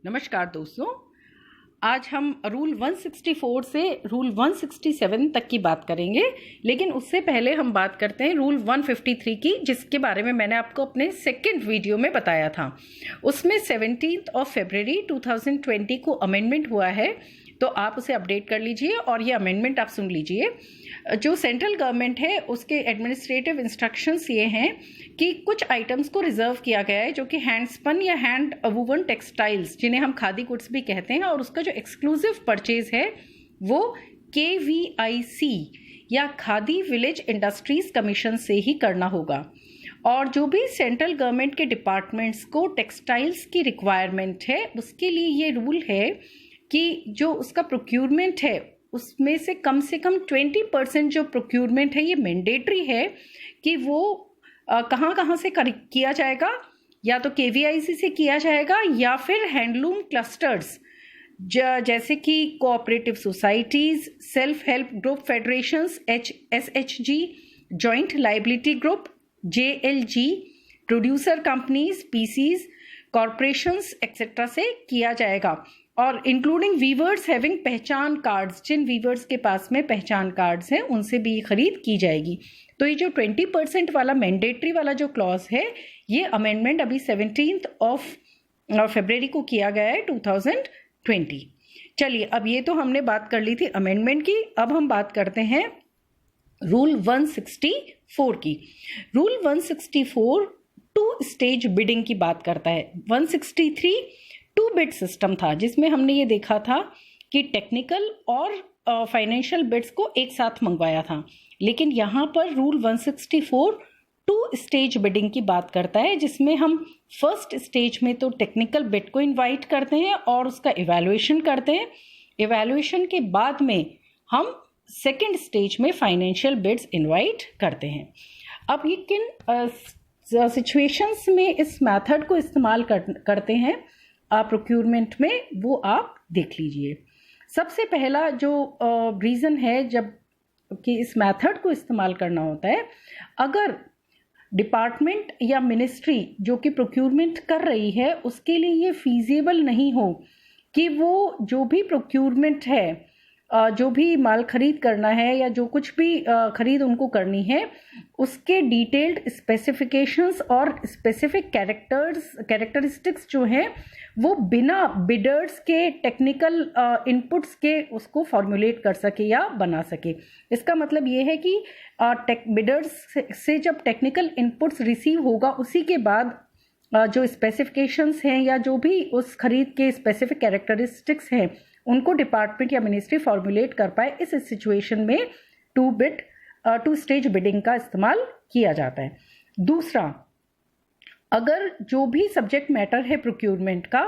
नमस्कार दोस्तों, आज हम रूल 164 से रूल 167 तक की बात करेंगे, लेकिन उससे पहले हम बात करते हैं रूल 153 की, जिसके बारे में मैंने आपको अपने सेकंड वीडियो में बताया था। उसमें 17 फरवरी 2020 को अमेंडमेंट हुआ है, तो आप उसे अपडेट कर लीजिए और ये अमेंडमेंट आप सुन लीजिए। जो सेंट्रल गवर्नमेंट है उसके एडमिनिस्ट्रेटिव इंस्ट्रक्शंस ये हैं कि कुछ आइटम्स को रिजर्व किया गया है जो कि हैंड स्पन या हैंड वूवन टेक्सटाइल्स, जिन्हें हम खादी गुड्स भी कहते हैं, और उसका जो एक्सक्लूसिव परचेज है वो KVIC या खादी विलेज इंडस्ट्रीज कमीशन से ही करना होगा। और जो भी सेंट्रल गवर्नमेंट के डिपार्टमेंट्स को टेक्सटाइल्स की रिक्वायरमेंट है, उसके लिए ये रूल है कि जो उसका प्रोक्यूरमेंट है उसमें से कम 20% जो प्रोक्यूरमेंट है ये मैंडेटरी है कि वो कहाँ से किया जाएगा, या तो KVIC से किया जाएगा या फिर हैंडलूम क्लस्टर्स जैसे कि cooperative societies, self help group federations SHG, joint liability group JLG, producer companies PCs, corporations etcetera से किया जाएगा। और इंक्लूडिंग वीवर्स हैविंग पहचान कार्ड्स, जिन वीवर्स के पास में पहचान कार्ड्स हैं उनसे भी खरीद की जाएगी। तो ये जो 20% वाला मैंडेटरी वाला जो क्लॉज है, ये अमेंडमेंट अभी 17 फरवरी को किया गया है 2020। चलिए, अब ये तो हमने बात कर ली थी अमेंडमेंट की। अब हम बात करते हैं रूल 164 की। रूल 164 टू स्टेज बिडिंग की बात करता है। 163 टू बिड सिस्टम था, जिसमें हमने ये देखा था कि टेक्निकल और फाइनेंशियल बिड्स को एक साथ मंगवाया था, लेकिन यहाँ पर रूल 164 टू स्टेज बिडिंग की बात करता है, जिसमें हम फर्स्ट स्टेज में तो टेक्निकल बिड को इनवाइट करते हैं और उसका इवैल्यूएशन करते हैं। इवैल्यूएशन के बाद में हम सेकेंड स्टेज में फाइनेंशियल बिड्स इनवाइट करते हैं। अब ये किन सिचुएशंस में इस मेथड को इस्तेमाल करते हैं प्रोक्यूरमेंट में, वो आप देख लीजिए। सबसे पहला जो रीज़न है जब कि इस मेथड को इस्तेमाल करना होता है, अगर डिपार्टमेंट या मिनिस्ट्री जो कि प्रोक्यूरमेंट कर रही है उसके लिए ये फीजिबल नहीं हो कि वो जो भी प्रोक्यूरमेंट है, जो भी माल खरीद करना है या जो कुछ भी खरीद उनको करनी है, उसके डिटेल्ड स्पेसिफिकेशंस और स्पेसिफिक कैरेक्टरिस्टिक्स जो हैं वो बिना बिडर्स के टेक्निकल इनपुट्स के उसको फॉर्मुलेट कर सके या बना सके। इसका मतलब ये है कि बिडर्स से जब टेक्निकल इनपुट्स रिसीव होगा, उसी के बाद जो स्पेसिफिकेशंस हैं या जो भी उस खरीद के स्पेसिफिक कैरेक्टरिस्टिक्स हैं उनको डिपार्टमेंट या मिनिस्ट्री फॉर्मुलेट कर पाए। इस सिचुएशन में टू स्टेज बिडिंग का इस्तेमाल किया जाता है। दूसरा, अगर जो भी सब्जेक्ट मैटर है प्रोक्यूरमेंट का,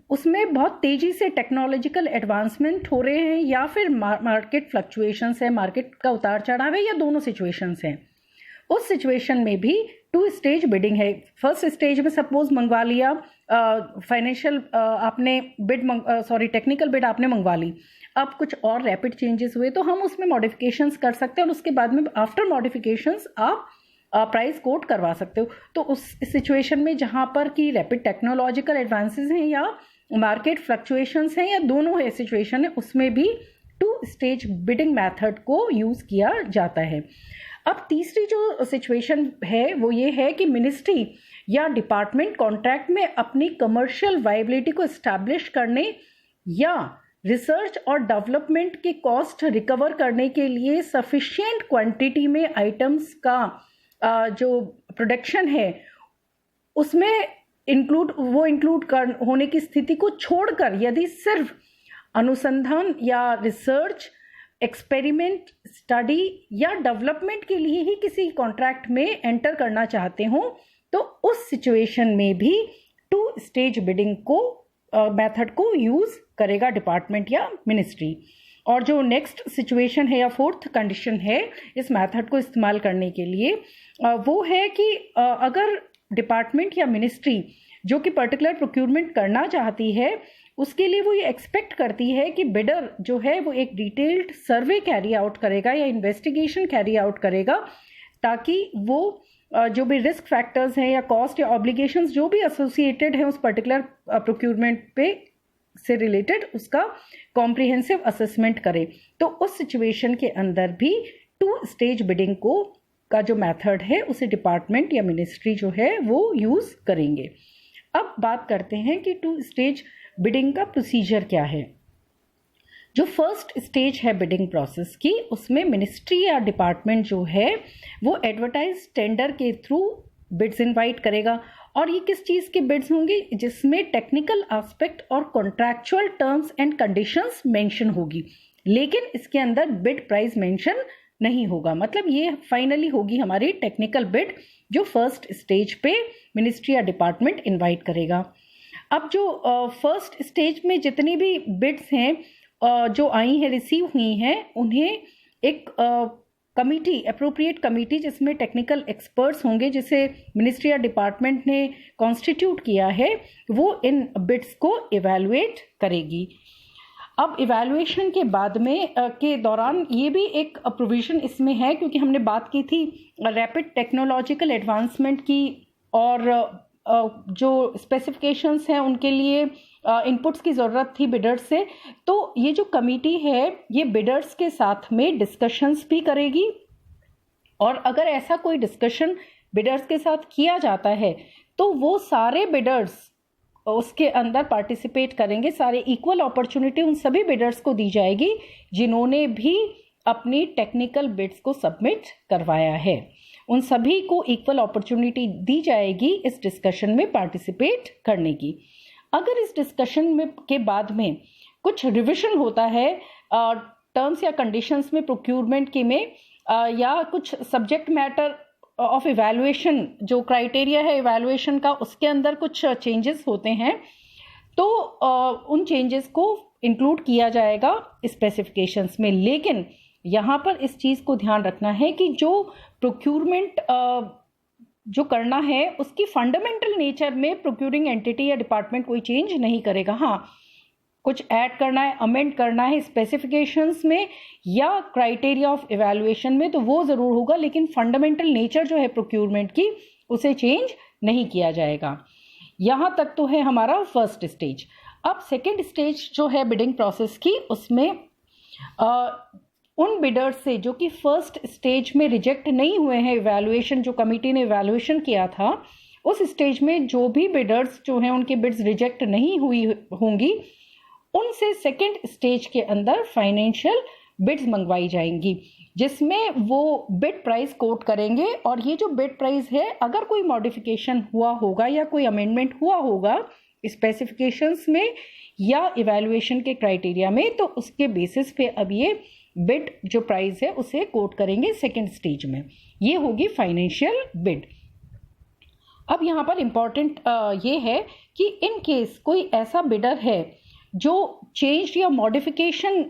उसमें बहुत तेजी से टेक्नोलॉजिकल एडवांसमेंट हो रहे हैं या फिर मार्केट फ्लक्चुएशंस है, मार्केट का उतार चढ़ाव है, या दोनों सिचुएशंस हैं, उस सिचुएशन में भी टू स्टेज बिडिंग है। फर्स्ट स्टेज में सपोज मंगवा लिया फाइनेंशियल आपने टेक्निकल बिड आपने मंगवा ली, अब कुछ और रैपिड चेंजेस हुए तो हम उसमें मॉडिफिकेशंस कर सकते हैं और उसके बाद में आफ्टर मॉडिफिकेशंस आप प्राइस कोट करवा सकते हो। तो उस सिचुएशन में जहाँ पर कि रैपिड टेक्नोलॉजिकल एडवांसेस हैं या मार्केट फ्लक्चुएशंस हैं या दोनों है सिचुएशन है, उसमें भी टू स्टेज बिडिंग मैथड को यूज़ किया जाता है। अब तीसरी जो सिचुएशन है वो ये है कि मिनिस्ट्री या डिपार्टमेंट कॉन्ट्रैक्ट में अपनी कमर्शियल वायबिलिटी को एस्टैब्लिश करने या रिसर्च और डेवलपमेंट के कॉस्ट रिकवर करने के लिए सफिशिएंट क्वांटिटी में आइटम्स का जो प्रोडक्शन है उसमें इंक्लूड होने की स्थिति को छोड़कर यदि सिर्फ अनुसंधान या रिसर्च, एक्सपेरिमेंट, स्टडी या डेवलपमेंट के लिए ही किसी कॉन्ट्रैक्ट में एंटर करना चाहते हो, तो उस सिचुएशन में भी टू स्टेज बिडिंग को मेथड को यूज़ करेगा डिपार्टमेंट या मिनिस्ट्री। और जो नेक्स्ट सिचुएशन है या फोर्थ कंडीशन है इस मेथड को इस्तेमाल करने के लिए, वो है कि अगर डिपार्टमेंट या मिनिस्ट्री जो कि पर्टिकुलर प्रोक्यूरमेंट करना चाहती है, उसके लिए वो ये एक्सपेक्ट करती है कि बिडर जो है वो एक डिटेल्ड सर्वे कैरी आउट करेगा या इन्वेस्टिगेशन कैरी आउट करेगा, ताकि वो जो भी रिस्क फैक्टर्स हैं या कॉस्ट या ऑब्लिगेशंस जो भी एसोसिएटेड हैं उस पर्टिकुलर प्रोक्यूरमेंट पे से रिलेटेड उसका कॉम्प्रिहेंसिव असेसमेंट करे। तो उस सिचुएशन के अंदर भी 2 स्टेज बिडिंग का जो मेथड है उसे डिपार्टमेंट या मिनिस्ट्री जो है वो यूज़ करेंगे। अब बात करते हैं कि 2 स्टेज बिडिंग का प्रोसीजर क्या है। जो फर्स्ट स्टेज है बिडिंग प्रोसेस की, उसमें मिनिस्ट्री या डिपार्टमेंट जो है वो एडवर्टाइज टेंडर के थ्रू बिड्स इनवाइट करेगा। और ये किस चीज़ के बिड्स होंगे? जिसमें टेक्निकल एस्पेक्ट और contractual terms and conditions mention होगी, लेकिन इसके अंदर बिड प्राइस मेंशन नहीं होगा। मतलब ये फाइनली होगी हमारी टेक्निकल बिड जो फर्स्ट स्टेज पे मिनिस्ट्री या डिपार्टमेंट इनवाइट करेगा। अब जो फर्स्ट स्टेज में जितनी भी बिड्स हैं जो आई हैं, रिसीव हुई हैं, उन्हें एक कमिटी, अप्रोप्रिएट कमिटी जिसमें टेक्निकल एक्सपर्ट्स होंगे, जिसे मिनिस्ट्री या डिपार्टमेंट ने कॉन्स्टिट्यूट किया है, वो इन बिड्स को इवैल्यूएट करेगी। अब इवैल्यूएशन के बाद में के दौरान ये भी एक प्रोविज़न इसमें है, क्योंकि हमने बात की थी रैपिड टेक्नोलॉजिकल एडवांसमेंट की, और जो स्पेसिफिकेशंस हैं उनके लिए इनपुट्स की ज़रूरत थी बिडर्स से। तो ये जो कमेटी है ये बिडर्स के साथ में डिस्कशंस भी करेगी, और अगर ऐसा कोई डिस्कशन बिडर्स के साथ किया जाता है तो वो सारे बिडर्स उसके अंदर पार्टिसिपेट करेंगे। सारे इक्वल अपॉर्चुनिटी उन सभी बिडर्स को दी जाएगी जिन्होंने भी अपनी टेक्निकल बिड्स को सबमिट करवाया है। उन सभी को इक्वल अपॉर्चुनिटी दी जाएगी इस डिस्कशन में पार्टिसिपेट करने की। अगर इस डिस्कशन में के बाद में कुछ रिविजन होता है टर्म्स या कंडीशंस में, प्रोक्यूरमेंट के में, या कुछ सब्जेक्ट मैटर ऑफ इवैल्यूएशन, जो क्राइटेरिया है इवैल्यूएशन का, उसके अंदर कुछ चेंजेस होते हैं, तो उन चेंजेस को इंक्लूड किया जाएगा स्पेसिफिकेशंस में। लेकिन यहाँ पर इस चीज़ को ध्यान रखना है कि जो प्रोक्यूरमेंट जो करना है उसकी फंडामेंटल नेचर में प्रोक्यूरिंग एंटिटी या डिपार्टमेंट कोई चेंज नहीं करेगा। हाँ, कुछ ऐड करना है, अमेंड करना है स्पेसिफिकेशंस में या क्राइटेरिया ऑफ इवैल्यूएशन में, तो वो ज़रूर होगा, लेकिन फंडामेंटल नेचर जो है प्रोक्यूरमेंट की उसे चेंज नहीं किया जाएगा। यहाँ तक तो है हमारा फर्स्ट स्टेज। अब सेकेंड स्टेज जो है बिडिंग प्रोसेस की, उसमें उन बिडर्स से जो कि फर्स्ट स्टेज में रिजेक्ट नहीं हुए हैं, इवैल्यूएशन जो कमेटी ने इवैल्यूएशन किया था उस स्टेज में जो भी बिडर्स जो हैं उनकी बिड्स रिजेक्ट नहीं हुई होंगी, उनसे सेकेंड स्टेज के अंदर फाइनेंशियल बिड्स मंगवाई जाएंगी, जिसमें वो बिड प्राइस कोट करेंगे। और ये जो बिड प्राइस है, अगर कोई मॉडिफिकेशन हुआ होगा या कोई अमेंडमेंट हुआ होगा स्पेसिफिकेशंस में या इवैल्यूएशन के क्राइटेरिया में, तो उसके बेसिस पे अब ये बिड जो प्राइस है उसे कोट करेंगे सेकेंड स्टेज में। ये होगी फाइनेंशियल बिड। अब यहाँ पर इम्पॉर्टेंट ये है कि इन केस कोई ऐसा बिडर है जो चेंज या मॉडिफिकेशन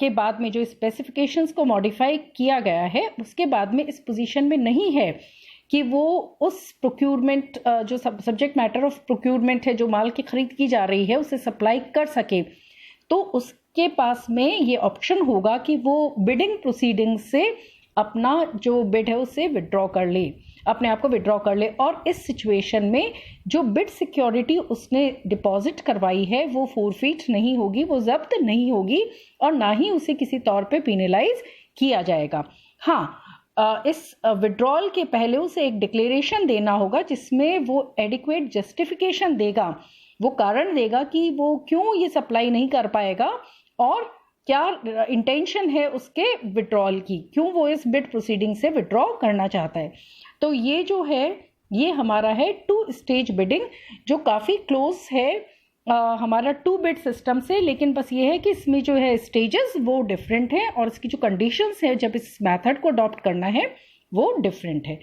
के बाद में जो स्पेसिफिकेशंस को मॉडिफाई किया गया है उसके बाद में इस पोजीशन में नहीं है कि वो उस प्रोक्यूरमेंट जो सब्जेक्ट मैटर ऑफ प्रोक्यूरमेंट है, जो माल की खरीद की जा रही है, उसे सप्लाई कर सके, तो उसके पास में ये ऑप्शन होगा कि वो बिडिंग प्रोसीडिंग से अपना जो बिड है उसे विड्रॉ कर ले, अपने आप को विड्रॉ कर ले। और इस सिचुएशन में जो बिड सिक्योरिटी उसने डिपॉजिट करवाई है वो फोरफीट नहीं होगी, वो जब्त नहीं होगी, और ना ही उसे किसी तौर पे पिनलाइज किया जाएगा। हाँ, इस विड्रॉल के पहले उसे एक डिक्लेरेशन देना होगा जिसमें वो एडिक्वेट जस्टिफिकेशन देगा, वो कारण देगा कि वो क्यों ये सप्लाई नहीं कर पाएगा और क्या इंटेंशन है उसके विड्रॉल की, क्यों वो इस बिड प्रोसीडिंग से विड्रॉ करना चाहता है। तो ये जो है ये हमारा है 2 स्टेज बिडिंग, जो काफ़ी क्लोज है हमारा 2 बिड सिस्टम से, लेकिन बस ये है कि इसमें जो है स्टेजेस वो डिफरेंट है और इसकी जो कंडीशंस है जब इस मेथड को अडॉप्ट करना है वो डिफरेंट है।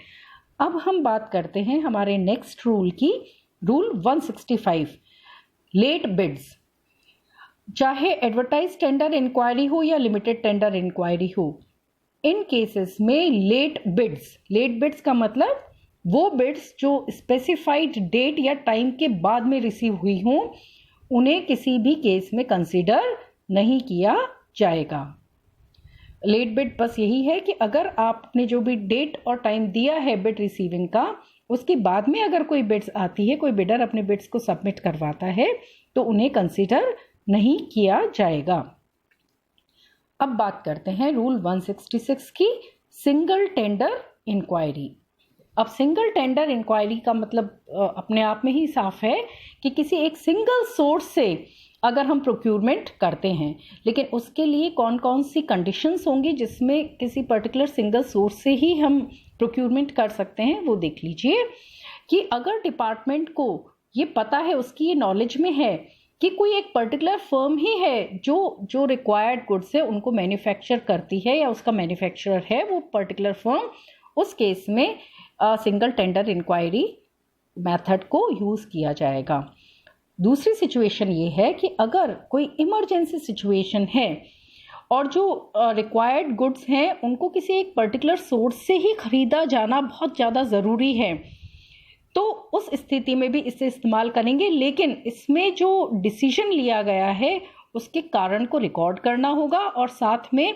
अब हम बात करते हैं हमारे नेक्स्ट रूल की, रूल 165, लेट बिड्स। चाहे एडवर्टाइज टेंडर इंक्वायरी हो या लिमिटेड टेंडर इंक्वायरी हो, इन केसेस में लेट बिड्स का मतलब वो बिड्स जो स्पेसिफाइड डेट या टाइम के बाद में रिसीव हुई हों, उन्हें किसी भी केस में कंसीडर नहीं किया जाएगा। लेट बिड बस यही है कि अगर आपने जो भी डेट और टाइम दिया है बिड रिसीविंग का, उसके बाद में अगर कोई बिड्स आती है, कोई बिडर अपने बिड्स को सबमिट करवाता है, तो उन्हें कंसीडर नहीं किया जाएगा। अब बात करते हैं रूल 166 की, सिंगल टेंडर इंक्वायरी। अब सिंगल टेंडर इंक्वायरी का मतलब अपने आप में ही साफ है कि किसी एक सिंगल सोर्स से अगर हम प्रोक्यूरमेंट करते हैं, लेकिन उसके लिए कौन कौन सी कंडीशंस होंगी जिसमें किसी पर्टिकुलर सिंगल सोर्स से ही हम प्रोक्यूरमेंट कर सकते हैं, वो देख लीजिए। कि अगर डिपार्टमेंट को ये पता है, उसकी ये नॉलेज में है कि कोई एक पर्टिकुलर फर्म ही है जो रिक्वायर्ड गुड्स है उनको मैन्युफैक्चर करती है, या उसका मैन्युफैक्चरर है वो पर्टिकुलर फर्म, उस केस में सिंगल टेंडर इंक्वायरी मेथड को यूज़ किया जाएगा। दूसरी सिचुएशन ये है कि अगर कोई इमरजेंसी सिचुएशन है और जो रिक्वायर्ड गुड्स हैं उनको किसी एक पर्टिकुलर सोर्स से ही खरीदा जाना बहुत ज़्यादा ज़रूरी है, तो उस स्थिति में भी इसे इस्तेमाल करेंगे, लेकिन इसमें जो डिसीजन लिया गया है उसके कारण को रिकॉर्ड करना होगा और साथ में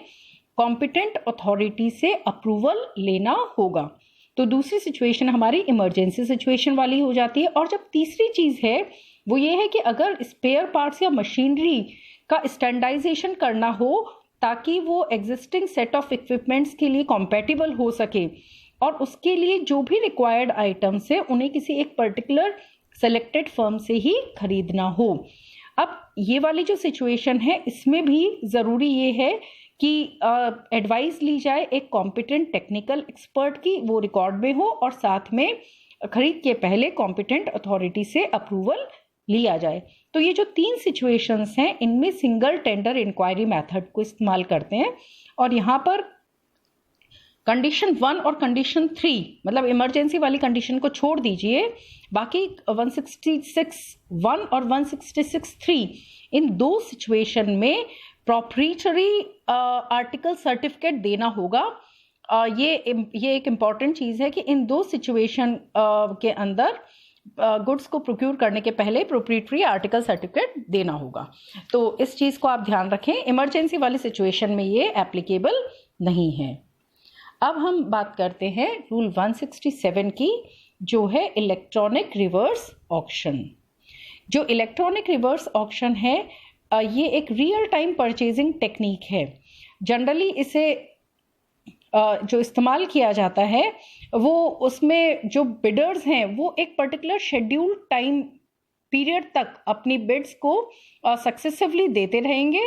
कॉम्पिटेंट अथॉरिटी से अप्रूवल लेना होगा। तो दूसरी सिचुएशन हमारी इमरजेंसी सिचुएशन वाली हो जाती है। और जब तीसरी चीज़ है वो ये है कि अगर स्पेयर पार्ट्स या मशीनरी का स्टैंडर्डाइजेशन करना हो ताकि वो एग्जिस्टिंग सेट ऑफ इक्विपमेंट्स के लिए कॉम्पैटिबल हो सके, और उसके लिए जो भी रिक्वायर्ड आइटम्स है उन्हें किसी एक पर्टिकुलर सेलेक्टेड फर्म से ही खरीदना हो। अब ये वाली जो सिचुएशन है इसमें भी ज़रूरी ये है कि एडवाइस ली जाए एक कॉम्पिटेंट टेक्निकल एक्सपर्ट की, वो रिकॉर्ड में हो, और साथ में खरीद के पहले कॉम्पिटेंट अथॉरिटी से अप्रूवल लिया जाए। तो ये जो 3 सिचुएशंस हैं इनमें सिंगल टेंडर इंक्वायरी मेथड को इस्तेमाल करते हैं। और यहाँ पर कंडीशन 1 और कंडीशन 3 मतलब इमरजेंसी वाली कंडीशन को छोड़ दीजिए, बाकी 166(1) और 166(3) इन 2 सिचुएशन में प्रोप्रीटरी आर्टिकल सर्टिफिकेट देना होगा। ये एक इम्पॉर्टेंट चीज़ है कि इन 2 सिचुएशन के अंदर गुड्स को प्रोक्यूर करने के पहले प्रोप्रीटरी आर्टिकल सर्टिफिकेट देना होगा। तो इस चीज़ को आप ध्यान रखें, इमरजेंसी वाली सिचुएशन में ये एप्लीकेबल नहीं है। अब हम बात करते हैं रूल 167 की, जो है इलेक्ट्रॉनिक रिवर्स ऑक्शन। जो इलेक्ट्रॉनिक रिवर्स ऑक्शन है ये एक रियल टाइम परचेजिंग टेक्निक है। जनरली इसे जो इस्तेमाल किया जाता है वो उसमें जो बिडर्स हैं वो एक पर्टिकुलर शेड्यूल टाइम पीरियड तक अपनी बिड्स को सक्सेसिवली देते रहेंगे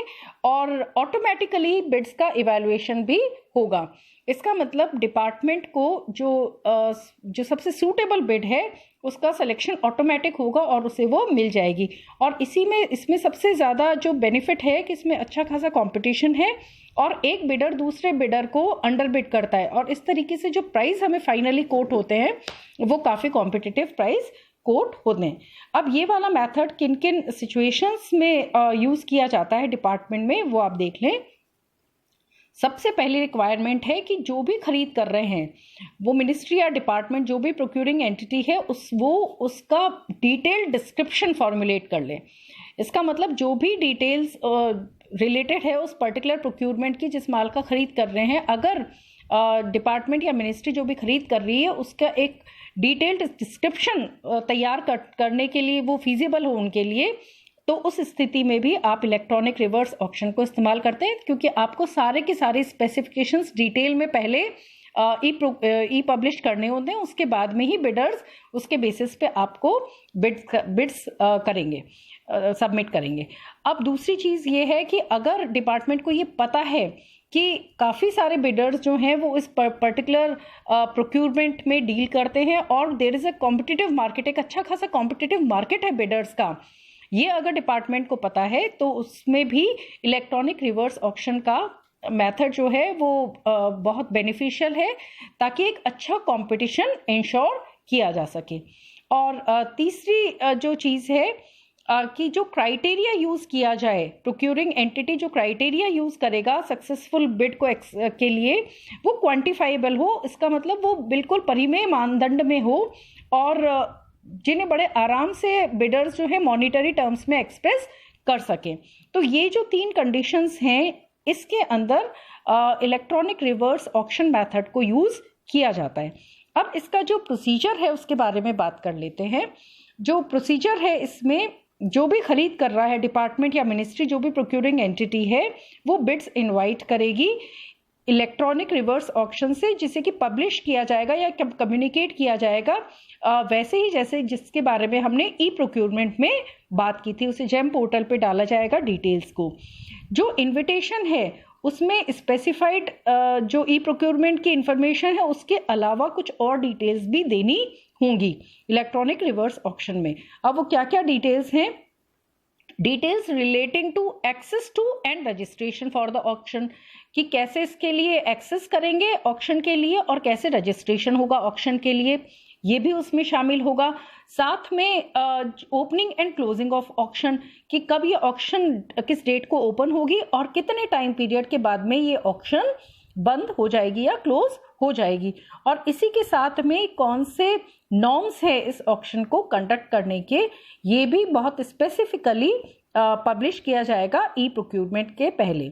और ऑटोमेटिकली बिड्स का इवैल्यूएशन भी होगा। इसका मतलब डिपार्टमेंट को जो सबसे सूटेबल बिड है उसका सिलेक्शन ऑटोमेटिक होगा और उसे वो मिल जाएगी। और इसमें सबसे ज़्यादा जो बेनिफिट है कि इसमें अच्छा खासा कंपटीशन है और एक बिडर दूसरे बिडर को अंडर बिड करता है, और इस तरीके से जो प्राइस हमें फाइनली कोट होते हैं वो काफ़ी कॉम्पिटिटिव प्राइस कोट होते हैं। अब ये वाला मेथड किन किन सिचुएशंस में यूज़ किया जाता है डिपार्टमेंट में वो आप देख लें। सबसे पहली रिक्वायरमेंट है कि जो भी खरीद कर रहे हैं वो मिनिस्ट्री या डिपार्टमेंट जो भी प्रोक्यूरिंग एंटिटी है उसका डिटेल डिस्क्रिप्शन फॉर्मुलेट कर लें। इसका मतलब जो भी डिटेल्स रिलेटेड है उस पर्टिकुलर प्रोक्यूरमेंट की जिस माल का खरीद कर रहे हैं, अगर डिपार्टमेंट या मिनिस्ट्री जो भी खरीद कर रही है उसका एक डिटेल्ड डिस्क्रिप्शन तैयार करने के लिए वो फिजिबल हो उनके लिए, तो उस स्थिति में भी आप इलेक्ट्रॉनिक रिवर्स ऑक्शन को इस्तेमाल करते हैं, क्योंकि आपको सारे के सारे स्पेसिफिकेशंस डिटेल में पहले ई पब्लिश करने होते हैं, उसके बाद में ही बिडर्स उसके बेसिस पे आपको बिड्स करेंगे, सबमिट करेंगे। अब दूसरी चीज़ ये है कि अगर डिपार्टमेंट को ये पता है कि काफ़ी सारे बिडर्स जो हैं वो इस पर्टिकुलर प्रोक्यूरमेंट में डील करते हैं और there is a competitive market, एक अच्छा खासा कॉम्पिटिटिव मार्केट है बिडर्स का, ये अगर डिपार्टमेंट को पता है तो उसमें भी इलेक्ट्रॉनिक रिवर्स ऑक्शन का मेथड जो है वो बहुत बेनिफिशियल है ताकि एक अच्छा कंपटीशन इंश्योर किया जा सके। और तीसरी जो चीज़ है कि जो क्राइटेरिया यूज़ किया जाए, प्रोक्यूरिंग एंटिटी जो क्राइटेरिया यूज़ करेगा सक्सेसफुल बिड को के लिए वो क्वांटिफाइबल हो। इसका मतलब वो बिल्कुल परिमेय मानदंड में हो और जिन्हें बड़े आराम से बिडर्स जो है मॉनिटरी टर्म्स में एक्सप्रेस कर सकें। तो ये जो 3 कंडीशंस हैं इसके अंदर इलेक्ट्रॉनिक रिवर्स ऑक्शन मेथड को यूज़ किया जाता है। अब इसका जो प्रोसीजर है उसके बारे में बात कर लेते हैं। जो प्रोसीजर है इसमें जो भी खरीद कर रहा है डिपार्टमेंट या मिनिस्ट्री, जो भी प्रोक्यूरिंग एंटिटी है, वो बिड्स इनवाइट करेगी इलेक्ट्रॉनिक रिवर्स ऑक्शन से, जिसे कि पब्लिश किया जाएगा या कम्युनिकेट किया जाएगा वैसे ही जैसे जिसके बारे में हमने ई प्रोक्यूरमेंट में बात की थी, उसे जेम पोर्टल पे डाला जाएगा डिटेल्स को। जो इन्विटेशन है उसमें स्पेसिफाइड जो ई प्रोक्यूरमेंट की इंफॉर्मेशन है उसके अलावा कुछ और डिटेल्स भी देनी होंगी इलेक्ट्रॉनिक रिवर्स ऑक्शन में। अब वो क्या क्या डिटेल्स हैं? Details relating to access to and registration for the auction, कि कैसे इसके लिए एक्सेस करेंगे ऑक्शन के लिए और कैसे रजिस्ट्रेशन होगा ऑक्शन के लिए, ये भी उसमें शामिल होगा। साथ में opening and closing of auction, कि कब ये ऑक्शन किस डेट को ओपन होगी और कितने टाइम पीरियड के बाद में ये ऑक्शन बंद हो जाएगी या क्लोज हो जाएगी, और इसी के साथ में कौन से नॉर्म्स है इस ऑक्शन को कंडक्ट करने के, ये भी बहुत स्पेसिफिकली पब्लिश किया जाएगा ई प्रोक्यूरमेंट के पहले।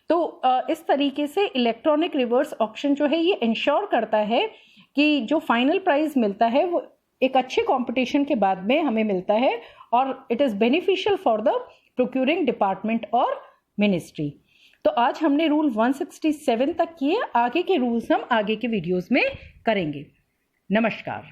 तो इस तरीके से इलेक्ट्रॉनिक रिवर्स ऑक्शन जो है ये इंश्योर करता है कि जो फाइनल प्राइस मिलता है वो एक अच्छे कंपटीशन के बाद में हमें मिलता है, और it is beneficial for the procuring department और मिनिस्ट्री। तो आज हमने रूल 167 तक किए, आगे के रूल्स हम आगे के वीडियोस में करेंगे। नमस्कार।